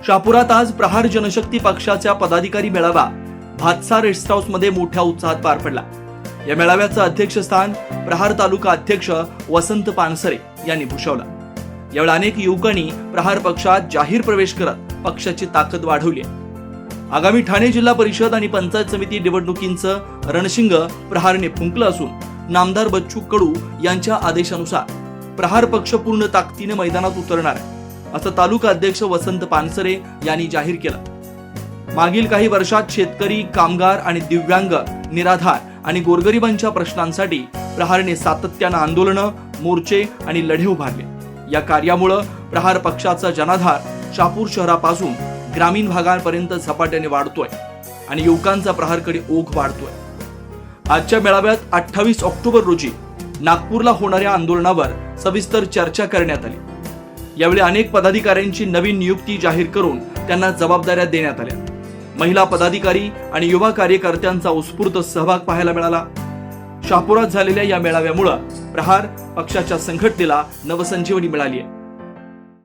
शहापुरात आज प्रहार जनशक्ती पक्षाचा पदाधिकारी मेळावा भातसा रेस्ट हाऊस मध्ये मोठ्या उत्साहात पार पडला। या मेळाव्याचं अध्यक्षस्थान प्रहार तालुका अध्यक्ष वसंत पानसरे यांनी भूषवलं। यावेळी अनेक युवकांनी प्रहार पक्षात जाहीर प्रवेश करत पक्षाची ताकद वाढवली आहे। आगामी ठाणे जिल्हा परिषद आणि पंचायत समिती निवडणुकींचं रणशिंग प्रहारने फुंकलं असून नामदार बच्चू कडू यांच्या आदेशानुसार प्रहार पक्ष पूर्ण ताकदीने मैदानात उतरणार आहे, असं तालुका अध्यक्ष वसंत पानसरे यांनी जाहीर केलं। मागील काही वर्षात शेतकरी, कामगार आणि दिव्यांग, निराधार आणि गोरगरिबांच्या प्रश्नांसाठी प्रहारने सातत्यानं आंदोलनं, मोर्चे आणि लढे उभारले। या कार्यामुळे प्रहार पक्षाचा जनाधार शहापूर शहरापासून ग्रामीण भागांपर्यंत झपाट्याने वाढतोय आणि युवकांचा प्रहारकडे ओघ वाढतोय। आजच्या मेळाव्यात 28 ऑक्टोबर रोजी नागपूरला होणाऱ्या आंदोलनावर सविस्तर चर्चा करण्यात आली। यावेळी अनेक पदाधिकाऱ्यांची नवीन नियुक्ती जाहीर करून त्यांना जबाबदाऱ्या देण्यात आल्या। महिला पदाधिकारी आणि युवा कार्यकर्त्यांचा उत्स्फूर्त सहभाग पाहायला मिळाला। शहापुरात झालेल्या या मेळाव्यामुळे प्रहार पक्षाच्या संघटनेला नवसंजीवनी मिळाली आहे।